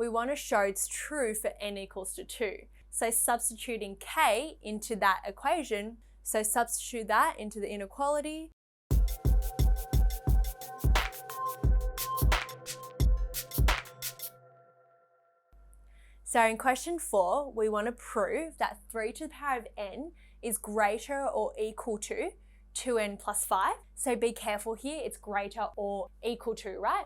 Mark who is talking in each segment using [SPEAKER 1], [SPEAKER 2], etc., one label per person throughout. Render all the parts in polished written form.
[SPEAKER 1] we want to show it's true for n equals to 2. So substituting k into that equation, so substitute that into the inequality. So in question 4, we want to prove that 3 to the power of n is greater or equal to 2n plus 5. So be careful here, it's greater or equal to, right?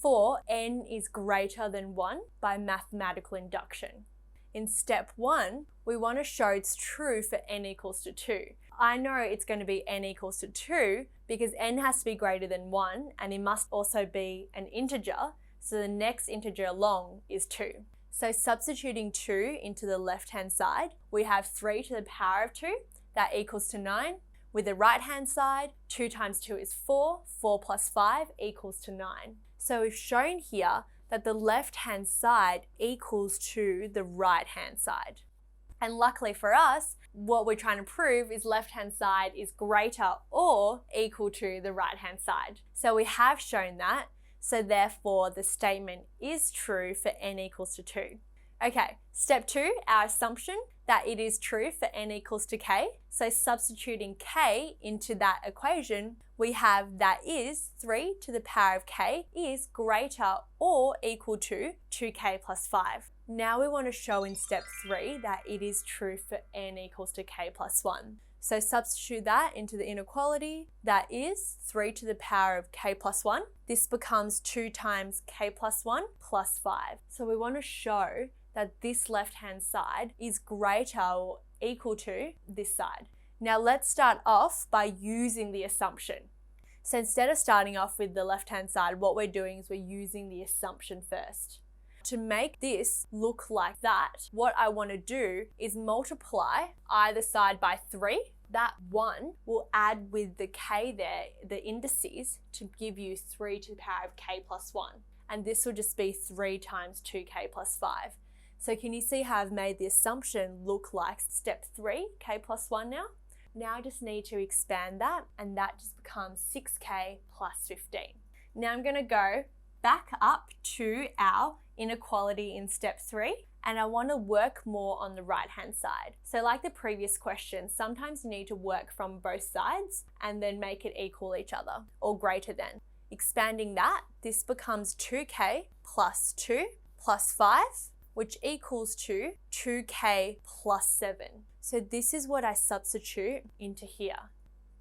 [SPEAKER 1] For n is greater than 1 by mathematical induction. In step 1, we want to show it's true for n equals to 2. I know it's going to be n equals to 2 because n has to be greater than 1 and it must also be an integer, so the next integer along is 2. So substituting 2 into the left-hand side, we have 3 to the power of 2, that equals to 9. With the right-hand side, 2 times 2 is 4, 4 plus 5 equals to 9. So we've shown here that the left-hand side equals to the right-hand side. And luckily for us, what we're trying to prove is left-hand side is greater or equal to the right-hand side. So we have shown that. So therefore, the statement is true for n equals to 2. Okay, step 2, our assumption that it is true for n equals to k. So substituting k into that equation, we have that is 3 to the power of k is greater or equal to 2k plus 5. Now we want to show in step 3 that it is true for n equals to k plus 1. So substitute that into the inequality, that is 3 to the power of k plus 1. This becomes 2 times k plus 1 plus 5. So we want to show that this left-hand side is greater or equal to this side. Now let's start off by using the assumption. So instead of starting off with the left-hand side, what we're doing is we're using the assumption first. To make this look like that, what I want to do is multiply either side by 3. That 1 will add with the k there, the indices, to give you 3 to the power of k plus 1. And this will just be 3 times 2k plus 5. So can you see how I've made the assumption look like step 3, k plus 1 now? Now I just need to expand that, and that just becomes 6k plus 15. Now I'm going to go back up to our inequality in step 3, and I want to work more on the right-hand side. So like the previous question, sometimes you need to work from both sides and then make it equal each other or greater than. Expanding that, this becomes 2k plus 2 plus 5, which equals to 2k plus 7. So this is what I substitute into here.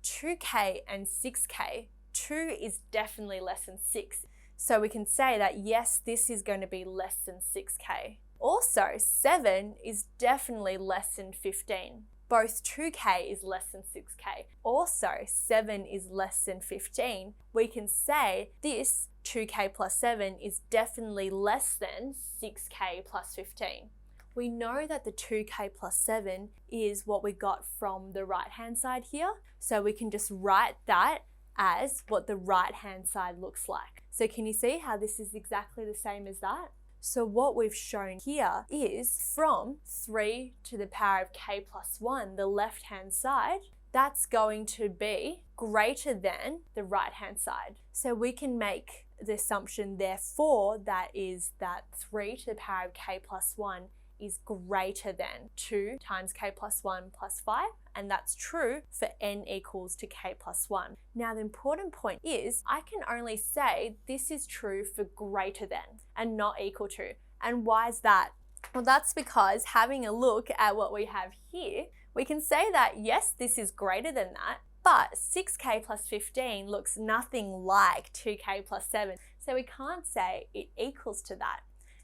[SPEAKER 1] 2k and 6k, 2 is definitely less than 6. So we can say that yes, this is going to be less than 6k. Also, 7 is definitely less than 15. Both 2k is less than 6k. Also, 7 is less than 15. We can say this 2k plus 7 is definitely less than 6k plus 15. We know that the 2k plus 7 is what we got from the right-hand side here. So we can just write that as what the right-hand side looks like. So can you see how this is exactly the same as that? So what we've shown here is from 3 to the power of k plus 1, the left-hand side, that's going to be greater than the right-hand side. So we can make the assumption, therefore, that is that 3 to the power of k plus 1 is greater than 2 times k plus 1 plus 5, and that's true for n equals to k plus 1. Now the important point is I can only say this is true for greater than and not equal to. And why is that? Well, that's because having a look at what we have here, we can say that yes, this is greater than that, but 6k plus 15 looks nothing like 2k plus 7, so we can't say it equals to that.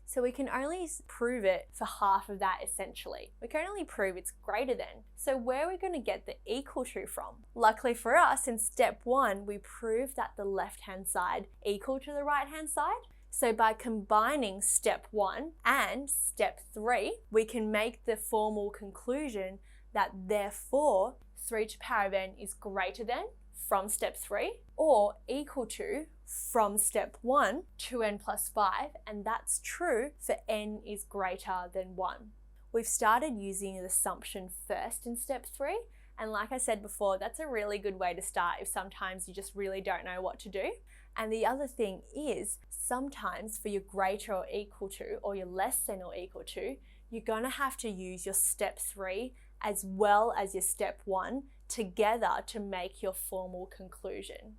[SPEAKER 1] So we can only prove it for half of that essentially. We can only prove it's greater than. So where are we going to get the equal to from? Luckily for us, in step 1, we proved that the left-hand side equal to the right-hand side. So by combining step 1 and step 3, we can make the formal conclusion that therefore 3 to the power of n is greater than from step 3 or equal to from step 1 2n plus 5, and that's true for n is greater than 1. We've started using an assumption first in step 3, and like I said before, that's a really good way to start if sometimes you just really don't know what to do. And the other thing is, sometimes for your greater or equal to, or your less than or equal to, you're going to have to use your step 3 as well as your step 1 together to make your formal conclusion.